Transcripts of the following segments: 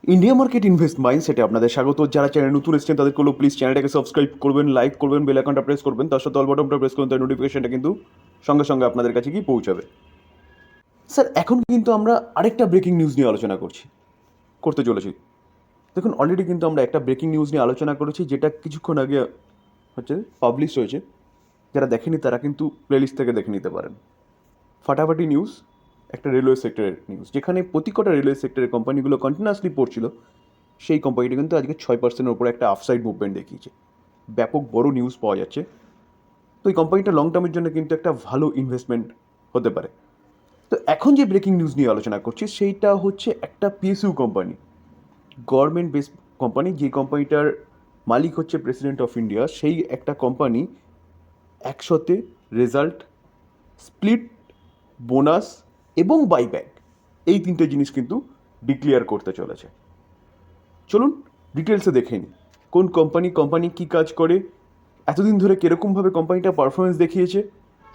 India market invest মাইন্ডসেটে আপনাদের স্বাগত। যারা চ্যানেল নতুন এসেছেন তাদের কোনো প্লিজ চ্যানেলটাকে সাবস্ক্রাইব করবেন, লাইক করবেন, বেল আইকনটা প্রেস করবেন, তার সাথে অল বাটনটা প্রেস করুন, তাই নোটিফিকেশনটা কিন্তু সঙ্গে সঙ্গে আপনাদের কাছে গিয়ে পৌঁছাবে। স্যার, এখন কিন্তু আমরা আরেকটা ব্রেকিং নিউজ নিয়ে আলোচনা করতে চলেছি। দেখুন, অলরেডি কিন্তু আমরা একটা ব্রেকিং নিউজ নিয়ে আলোচনা করেছি, যেটা কিছুক্ষণ আগে হচ্ছে পাবলিশ হয়েছে। যারা দেখেনি তারা কিন্তু প্লেলিস্ট থেকে দেখে নিতে পারেন। ফাটাফাটি নিউজ, একটা রেলওয়ে সেক্টরের নিউজ, যেখানে প্রতি কটা রেলওয়ে সেক্টরের কোম্পানিগুলো কন্টিনিউয়াসলি পড়ছিল, সেই কোম্পানিটা কিন্তু আজকে 6%-এর উপরে একটা আফসাইড মুভমেন্ট দেখিয়েছে। ব্যাপক বড় নিউজ পাওয়া যাচ্ছে। তো এই কোম্পানিটা লং টার্মের জন্য কিন্তু একটা ভালো ইনভেস্টমেন্ট হতে পারে। তো এখন যে ব্রেকিং নিউজ নিয়ে আলোচনা করছি সেইটা হচ্ছে একটা PSU company, government base company, যে কোম্পানিটার মালিক হচ্ছে প্রেসিডেন্ট অফ ইন্ডিয়া। সেই একটা কোম্পানি একসাথে রেজাল্ট, স্প্লিট, বোনাস এবং বাইব্যাক, এই তিনটে জিনিস কিন্তু ডিক্লেয়ার করতে চলেছে। চলুন ডিটেলসে দেখে নিই কোন কোম্পানি কী কাজ করে, এতদিন ধরে কীরকমভাবে কোম্পানিটা পারফরমেন্স দেখিয়েছে,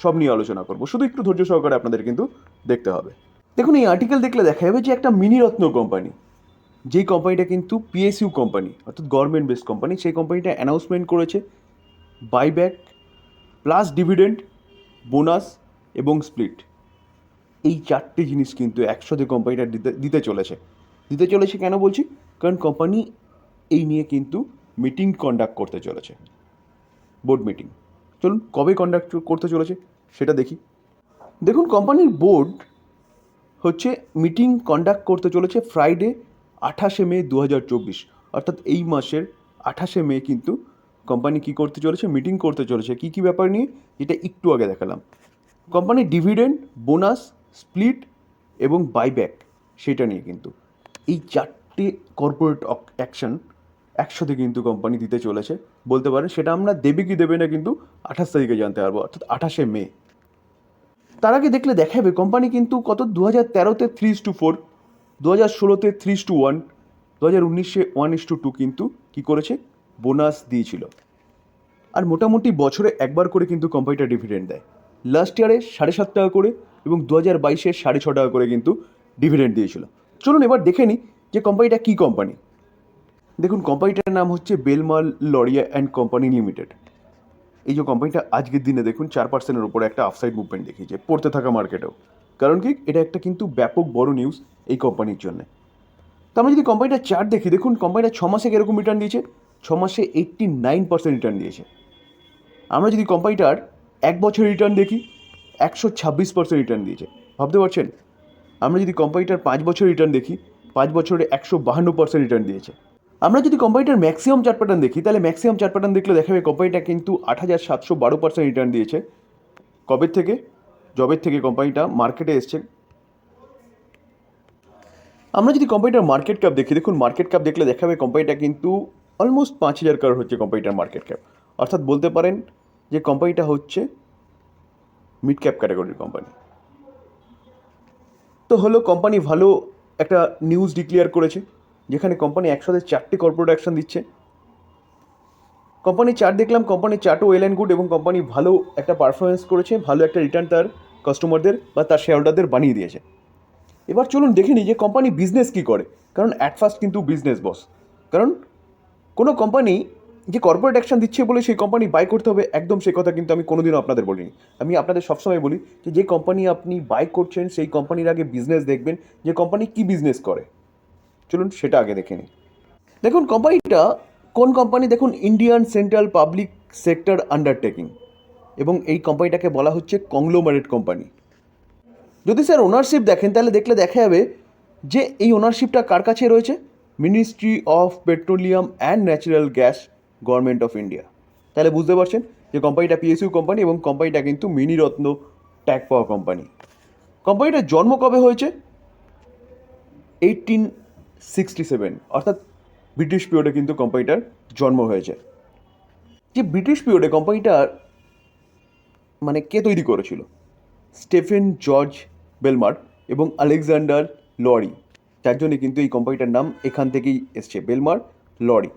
সব নিয়ে আলোচনা করবো। শুধু একটু ধৈর্য সহকারে আপনাদের কিন্তু দেখতে হবে। দেখুন, এই আর্টিকেল দেখলে দেখা যাবে যে একটা মিনিরত্ন কোম্পানি, যেই কোম্পানিটা কিন্তু পিএসইউ কোম্পানি, অর্থাৎ গভর্নমেন্ট বেস কোম্পানি, সেই কোম্পানিটা অ্যানাউন্সমেন্ট করেছে বাইব্যাক প্লাস ডিভিডেন্ড, বোনাস এবং স্প্লিট, এই চারটে জিনিস কিন্তু একসাথে কোম্পানিটা দিতে চলেছে কেন বলছি? কারণ কোম্পানি এই নিয়ে কিন্তু মিটিং কন্ডাক্ট করতে চলেছে, বোর্ড মিটিং। চলুন কবে কন্ডাক্ট করতে চলেছে সেটা দেখি। দেখুন, কোম্পানির বোর্ড হচ্ছে মিটিং কন্ডাক্ট করতে চলেছে ফ্রাইডে 28শে মে 2024, অর্থাৎ এই মাসের 28শে মে কিন্তু কোম্পানি কী করতে চলেছে, মিটিং করতে চলেছে। কী কী ব্যাপার নিয়ে, যেটা একটু আগে দেখালাম। কোম্পানির ডিভিডেন্ড, বোনাস, স্প্লিট এবং বাইব্যাক, সেটা নিয়ে কিন্তু এই চারটে কর্পোরেট অ্যাকশন একসাথে কিন্তু কোম্পানি দিতে চলেছে বলতে পারেন। সেটা আমরা দেবে কি দেবে না কিন্তু 28 তারিখে জানতে পারবো, অর্থাৎ 28শে মে। তার আগে দেখলে দেখাবে কোম্পানি কিন্তু কত 2013-তে 3:4, 2016-তে 3:1, 2019-এ 1:2 কিন্তু কী করেছে, বোনাস দিয়েছিল। আর মোটামুটি বছরে একবার করে কিন্তু কোম্পানিটা ডিভিডেন্ড দেয়। লাস্ট ইয়ারে 7.5 টাকা করে এবং 2022-এ 6.5 টাকা করে কিন্তু ডিভিডেন্ড দিয়েছিল। চলুন এবার দেখে নিই যে কোম্পানিটা কী কোম্পানি। দেখুন, কোম্পানিটার নাম হচ্ছে বেলমাল লরিয়া অ্যান্ড কোম্পানি লিমিটেড। এই যে কোম্পানিটা আজকের দিনে দেখুন 4%-এর উপরে একটা আফসাইড মুভমেন্ট দেখিয়েছে পড়তে থাকা মার্কেটেও। কারণ কি, এটা একটা কিন্তু ব্যাপক বড় নিউজ এই কোম্পানির জন্য। তো আমরা যদি কোম্পানিটার চার্ট দেখি, দেখুন কোম্পানিটা 6 মাসে কীরকম রিটার্ন দিয়েছে। 6 মাসে 89% রিটার্ন দিয়েছে। আমরা যদি কোম্পানিটার 1 বছর রিটার্ন দেখি, 126% রিটার্ন দিয়েছে। ভাবতে পারছেন? আমরা যদি কোম্পানিটার 5 বছর রিটার্ন দেখি, 5 বছরে 152% রিটার্ন দিয়েছে। আমরা যদি কোম্পানিটার ম্যাক্সিমাম চার্ট প্যাটার্ন দেখি, তাহলে ম্যাক্সিমাম চার্ট প্যাটার্ন দেখলে দেখাবে কোম্পানিটা কিন্তু 8,712% রিটার্ন দিয়েছে। কবে থেকে? জবের থেকে কোম্পানিটা মার্কেটে এসছে। আমরা যদি কোম্পানিটার মার্কেট ক্যাপ দেখি, দেখুন মার্কেট ক্যাপ দেখলে দেখাবে কোম্পানিটা কিন্তু অলমোস্ট 5,000 কারোর হচ্ছে কোম্পানিটার মার্কেট ক্যাপ। অর্থাৎ বলতে পারেন যে কোম্পানিটা হচ্ছে মিড ক্যাপ ক্যাটাগরির কোম্পানি। তো হলো, কোম্পানি ভালো একটা নিউজ ডিক্লেয়ার করেছে, যেখানে কোম্পানি একসাথে 4টে কর্পোরেট অ্যাকশন দিচ্ছে। কোম্পানির চার্ট দেখলাম, কোম্পানির চার্টও ওয়েল অ্যান্ড গুড এবং কোম্পানি ভালো একটা পারফরমেন্স করেছে, ভালো একটা রিটার্ন তার কাস্টমারদের বা তার শেয়ার হোল্ডারদের বানিয়ে দিয়েছে। এবার চলুন দেখে নিই যে কোম্পানি বিজনেস কী করে। কারণ অ্যাট ফার্স্ট কিন্তু বিজনেস বস। কারণ কোনো কোম্পানি যে কর্পোরেট অ্যাকশন দিচ্ছে বলে সেই কোম্পানি বাই করতে হবে, একদম সে কথা কিন্তু আমি কোনোদিনও আপনাদের বলিনি। আমি আপনাদের সবসময় বলি যে যে কোম্পানি আপনি বাই করছেন সেই কোম্পানির আগে বিজনেস দেখবেন, যে কোম্পানি কী বিজনেস করে। চলুন সেটা আগে দেখে নিই। দেখুন কোম্পানিটা কোন কোম্পানি, দেখুন Indian central public sector undertaking, এবং এই কোম্পানিটাকে বলা হচ্ছে কংগ্লোমারেট কোম্পানি। যদি স্যার ওনারশিপ দেখেন, তাহলে দেখলে দেখা যাবে যে এই ওনারশিপটা কার কাছে রয়েছে, ministry of petroleum and natural gas, government of India. তাহলে বুঝতে পারছেন যে কোম্পানিটা পিএসইউ কোম্পানি এবং কোম্পানিটা কিন্তু মিনিরত্ন ট্যাগ পাওয়া কোম্পানি। কোম্পানিটার জন্ম কবে হয়েছে? 1867, অর্থাৎ ব্রিটিশ পিরিয়ডে কিন্তু কোম্পানিটার জন্ম হয়েছে। যে ব্রিটিশ পিরিয়ডে কোম্পানিটার মানে কে তৈরি করেছিল? স্টেফেন জর্জ বেলমার এবং আলেকজান্ডার লরি, যার জন্যে কিন্তু এই কোম্পানিটার নাম এখান থেকেই এসছে, বেলমার লরি।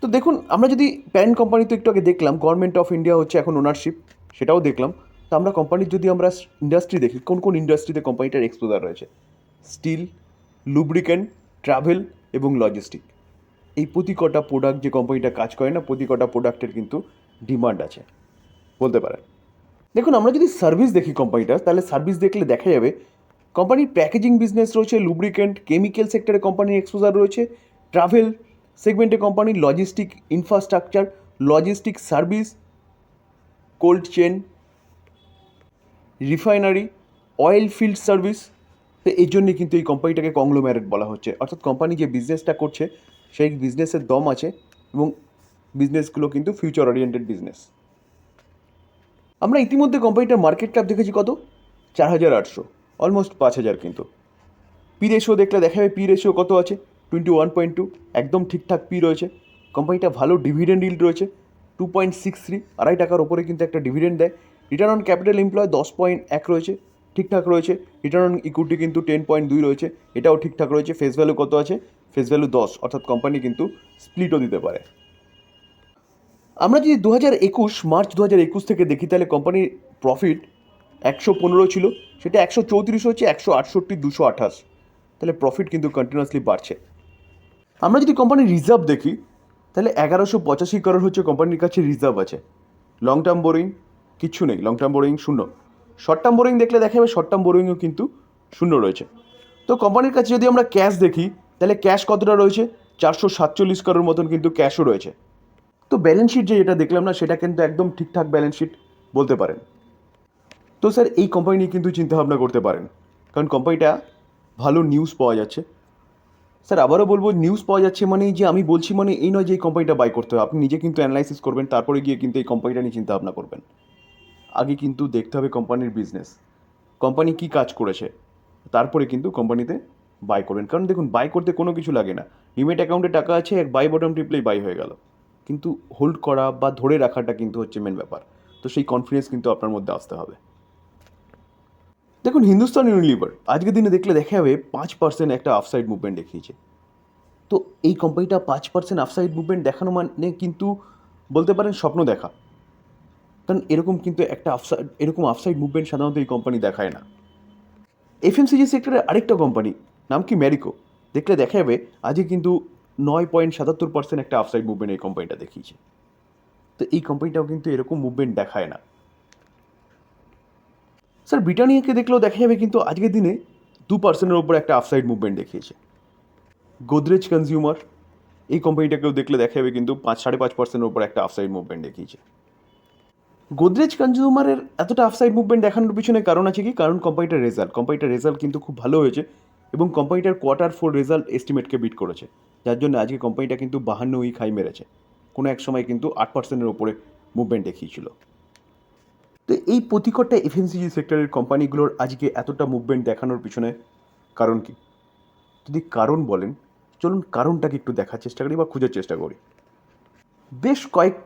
তো দেখুন, আমরা যদি প্যারেন্ট কোম্পানি তো একটু আগে দেখলাম, গভর্নমেন্ট অফ ইন্ডিয়া হচ্ছে এখন ওনারশিপ, সেটাও দেখলাম। তো আমরা কোম্পানির যদি আমরা ইন্ডাস্ট্রি দেখি, কোন কোন ইন্ডাস্ট্রিতে কোম্পানিটার এক্সপোজার রয়েছে: স্টিল, লুব্রিকেন্ট, ট্রাভেল এবং লজিস্টিক। এই প্রতি কটা প্রোডাক্ট যে কোম্পানিটা কাজ করে না, প্রতি কটা প্রোডাক্টের কিন্তু ডিমান্ড আছে বলতে পারেন। দেখুন, আমরা যদি সার্ভিস দেখি কোম্পানিটা, তাহলে সার্ভিস দেখলে দেখা যাবে কোম্পানির প্যাকেজিং বিজনেস রয়েছে, লুব্রিকেন্ট, কেমিক্যাল সেক্টরে কোম্পানির এক্সপোজার রয়েছে, ট্রাভেল সেগমেন্টে কোম্পানির logistic infrastructure, logistic service, cold chain, refinery, oil field service. তো এই জন্যে কিন্তু এই কোম্পানিটাকে কংগ্লোম্যারেট বলা হচ্ছে, অর্থাৎ কোম্পানি যে বিজনেসটা করছে সেই বিজনেসের দম আছে এবং বিজনেসগুলো কিন্তু ফিউচার ওরিয়েন্টেড বিজনেস। আমরা ইতিমধ্যে কোম্পানিটার মার্কেট ক্যাপ দেখেছি কত, 4,800, অলমোস্ট 5,000। কিন্তু পি রেশিও দেখলে দেখা যাবে পি রেশিও কত আছে, 21.2, একদম ঠিকঠাক পি রয়েছে। কোম্পানিটা ভালো ডিভিডেন্ড ইল্ড রয়েছে, 2.63, টাকার ওপরে কিন্তু একটা ডিভিডেন্ড দেয়। রিটার্ন অন ক্যাপিটাল এমপ্লয় 10.1 রয়েছে, ঠিকঠাক রয়েছে। রিটার্ন অন ইকুইটি কিন্তু 10.2 রয়েছে, এটাও ঠিকঠাক রয়েছে। ফেস ভ্যালু কত আছে, ফেস ভ্যালু 10, অর্থাৎ কোম্পানি কিন্তু স্প্লিটও দিতে পারে। আমরা যদি মার্চ 2021 থেকে দেখি, তাহলে কোম্পানির প্রফিট 115 ছিল, সেটা 134 হচ্ছে, 168, 228, তাহলে প্রফিট কিন্তু কন্টিনিউয়াসলি বাড়ছে। আমরা যদি কোম্পানির রিজার্ভ দেখি, তাহলে 1185 করোড় হচ্ছে কোম্পানির কাছে রিজার্ভ আছে। লং টার্ম বোরিং কিচ্ছু নেই, লং টার্ম বোরিং শূন্য। শর্ট টার্ম বোরিং দেখলে দেখা যাবে শর্ট টার্ম বোরিংও কিন্তু শূন্য রয়েছে। তো কোম্পানির কাছে যদি আমরা ক্যাশ দেখি, তাহলে ক্যাশ কতটা রয়েছে, 447 করোড় মতন কিন্তু ক্যাশও রয়েছে। তো ব্যালেন্স শিট যেটা দেখলাম না, সেটা কিন্তু একদম ঠিকঠাক ব্যালেন্স শিট বলতে পারেন। তো স্যার এই কোম্পানি নিয়ে কিন্তু চিন্তাভাবনা করতে পারেন, কারণ কোম্পানিটা ভালো নিউজ পাওয়া যাচ্ছে। স্যার আবারও বলবো, নিউজ পাওয়া যাচ্ছে মানে যে আমি বলছি মানে এই নয় যে এই কোম্পানিটা বাই করতে হবে। আপনি নিজে কিন্তু অ্যানালাইসিস করবেন, তারপরে গিয়ে কিন্তু এই কোম্পানিটা নিয়ে চিন্তাভাবনা করবেন। আগে কিন্তু দেখতে হবে কোম্পানির বিজনেস, কোম্পানি কী কাজ করেছে, তারপরে কিন্তু কোম্পানিতে বাই করবেন। কারণ দেখুন, বাই করতে কোনো কিছু লাগে না, ডিমেট অ্যাকাউন্টে টাকা আছে, এক বাই বটম টিপলেই বাই হয়ে গেল। কিন্তু হোল্ড করা বা ধরে রাখাটা কিন্তু হচ্ছে মেন ব্যাপার। তো সেই কনফিডেন্স কিন্তু আপনার মধ্যে আসতে হবে। দেখুন, হিন্দুস্তান ইউনিলিভার আজকের দিনে দেখলে দেখা যাবে 5% একটা আফসাইড মুভমেন্ট দেখিয়েছে। তো এই কোম্পানিটা 5% আফসাইড মুভমেন্ট দেখানো মানে কিন্তু বলতে পারেন স্বপ্ন দেখা, কারণ এরকম আফসাইড মুভমেন্ট সাধারণত এই কোম্পানি দেখায় না। এফএমসিজি সেক্টরের আরেকটা কোম্পানি, নাম কি ম্যারিকো, দেখলে দেখা যাবে আজকে কিন্তু 9.77% একটা আফসাইড মুভমেন্ট এই কোম্পানিটা দেখিয়েছে। তো এই কোম্পানিটাও কিন্তু এরকম মুভমেন্ট দেখায় না। স্যার ব্রিটানিয়াকে দেখলেও দেখা যাবে কিন্তু আজকের দিনে 2%-এর ওপর একটা আফসাইড মুভমেন্ট দেখিয়েছে। গোদরেজ কনজিউমার, এই কোম্পানিটাকেও দেখলে দেখা যাবে কিন্তু 5.5%-এর ওপর একটা আফসাইড মুভমেন্ট দেখিয়েছে। গোদরেজ কনজিউমারের এতটা আফসাইড মুভমেন্ট দেখানোর পিছনে কারণ আছে কি, কারণ কোম্পানিটার রেজাল্ট কিন্তু খুব ভালো হয়েছে এবং কোম্পানিটার Q4 রেজাল্ট এস্টিমেটকে বিট করেছে, যার জন্য আজকে কোম্পানিটা কিন্তু 52 উইক হাই মেরেছে। কোনো এক সময় কিন্তু 8%-এর ওপরে মুভমেন্ট দেখিয়েছিল। তো এই প্রতিকটা এফএমসিজি সেক্টরের কোম্পানিগুলোর আজকে এতটা মুভমেন্ট দেখানোর পিছনে কারণ কি? যদি কারণ বলেন, চলুন কারণটাকে একটু দেখার চেষ্টা করি বা খোঁজার চেষ্টা করি। বেশ কয়েক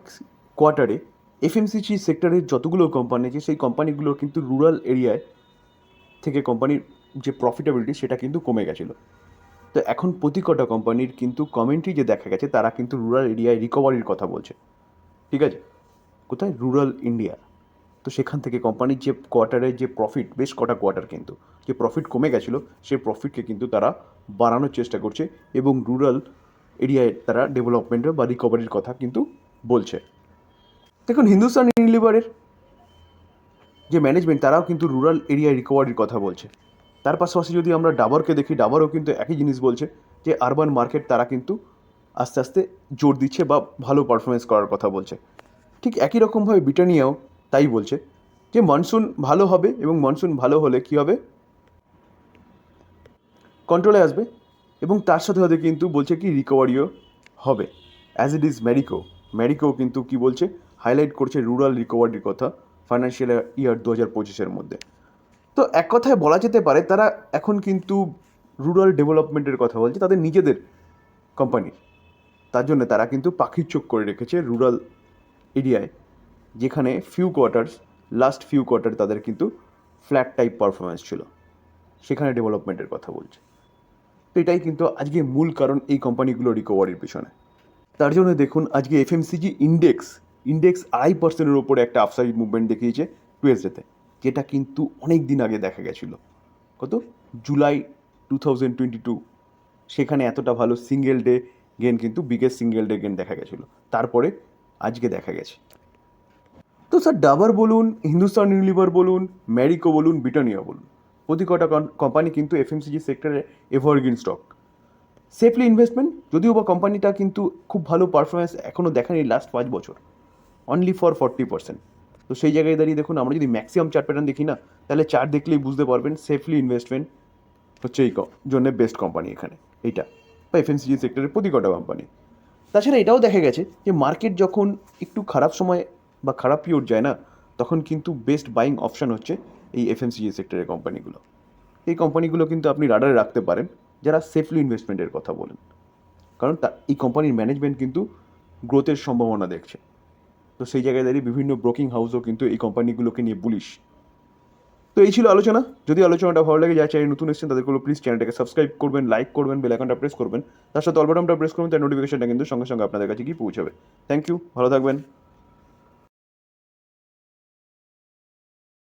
কোয়ার্টারে এফএমসিজি সেক্টরের যতগুলো কোম্পানি আছে, সেই কোম্পানিগুলোর কিন্তু রুরাল এরিয়ায় থেকে কোম্পানির যে প্রফিটেবিলিটি সেটা কিন্তু কমে গেছিলো। তো এখন প্রতি কটা কোম্পানির কিন্তু কমেন্ট্রি যে দেখা গেছে, তারা কিন্তু রুরাল এরিয়ায় রিকভারির কথা বলছে। ঠিক আছে, কোথায়, রুরাল ইন্ডিয়া। তো সেখান থেকে কোম্পানির যে কোয়ার্টারের যে প্রফিট, বেশ কটা কোয়ার্টার কিন্তু যে প্রফিট কমে গেছিলো, সেই প্রফিটকে কিন্তু তারা বাড়ানোর চেষ্টা করছে এবং রুরাল এরিয়ায় তারা ডেভেলপমেন্টের বা রিকভারির কথা কিন্তু বলছে। দেখুন, হিন্দুস্তান ইউনিলিভারের যে ম্যানেজমেন্ট, তারাও কিন্তু রুরাল এরিয়ায় রিকভারির কথা বলছে। তার পাশাপাশি যদি আমরা ডাবরকে দেখি, ডাবরও কিন্তু একই জিনিস বলছে যে আরবান মার্কেট তারা কিন্তু আস্তে আস্তে জোর দিচ্ছে বা ভালো পারফরমেন্স করার কথা বলছে। ঠিক একই রকমভাবে ব্রিটানিয়াও তাই বলছে যে মনসুন ভালো হবে এবং মনসুন ভালো হলে কী হবে, কন্ট্রোলে আসবে এবং তার সাথে সাথে কিন্তু বলছে কি রিকভারিও হবে। অ্যাজ ইট ইজ ম্যারিকো কিন্তু কি বলছে, হাইলাইট করছে রুরাল রিকভারির কথা ফাইন্যান্সিয়াল ইয়ার 2025-এর মধ্যে। তো এক কথায় বলা যেতে পারে তারা এখন কিন্তু রুরাল ডেভেলপমেন্টের কথা বলছে তাদের নিজেদের কোম্পানির। তার জন্য তারা কিন্তু পাখির চোখ করে রেখেছে রুরাল এরিয়ায়, যেখানে লাস্ট ফিউ কোয়ার্টার তাদের কিন্তু ফ্ল্যাট টাইপ পারফরমেন্স ছিল, সেখানে ডেভেলপমেন্টের কথা বলছে। তো এটাই কিন্তু আজকে মূল কারণ এই কোম্পানিগুলো রিকভারির পিছনে। তার জন্য দেখুন আজকে এফএমসিজি ইন্ডেক্স 2.5%-এর ওপরে একটা আপসাইড মুভমেন্ট দেখিয়েছে টুয়েসডেতে, যেটা কিন্তু অনেক দিন আগে দেখা গেছিলো। কত, জুলাই 2022 সেখানে এতটা ভালো সিঙ্গেল ডে গেন কিন্তু বিগেস্ট সিঙ্গেল ডে গেন দেখা গেছিলো, তারপরে আজকে দেখা গেছে। তো স্যার ডাবার বলুন, হিন্দুস্তান ইউনিলিভার বলুন, ম্যারিকো বলুন, ব্রিটানিয়া বলুন, প্রতি কটা কোম্পানি কিন্তু এফএমসিজি সেক্টরে এভারগ্রিন স্টক, সেফলি ইনভেস্টমেন্ট। যদিও বা কোম্পানিটা কিন্তু খুব ভালো পারফরমেন্স এখনও দেখায়নি লাস্ট 5 বছর, অনলি ফর 40%। তো সেই জায়গায় দাঁড়িয়ে দেখুন, আমরা যদি ম্যাক্সিমাম চার্ট প্যাটার্ন দেখি না, তাহলে চার্ট দেখলেই বুঝতে পারবেন সেফলি ইনভেস্টমেন্ট হচ্ছে এই জন্য বেস্ট কোম্পানি এখানে, এইটা বা এফএমসিজি সেক্টরের প্রতি কটা কোম্পানি। তাছাড়া এটাও দেখা গেছে যে মার্কেট যখন একটু খারাপ সময় বা খারাপ পিরিয়ড যায় না, তখন কিন্তু বেস্ট বাইং অপশান হচ্ছে এই এফএমসিজি সেক্টরের কোম্পানিগুলো। এই কোম্পানিগুলো কিন্তু আপনি রাডারে রাখতে পারেন যারা সেফলি ইনভেস্টমেন্টের কথা বলেন, কারণ এই কোম্পানির ম্যানেজমেন্ট কিন্তু গ্রোথের সম্ভাবনা দেখছে। তো সেই জায়গায় দাঁড়িয়ে বিভিন্ন ব্রোকিং হাউসও কিন্তু এই কোম্পানিগুলোকে নিয়ে বুলিশ। তো এই ছিল আলোচনা। যদি আলোচনাটা ভালো লাগে, যারা চ্যানেল নতুন এসেছেন তাদেরগুলো প্লিজ চ্যানেলটাকে সাবস্ক্রাইব করবেন, লাইক করবেন, বেল আইকনটা প্রেস করবেন, তার সাথে অল বাটনটা প্রেস করবেন, তার নোটিফিকেশনটা কিন্তু সঙ্গে সঙ্গে আপনাদের কাছে গিয়ে পৌঁছাবে। থ্যাংক ইউ, ভালো থাকবেন।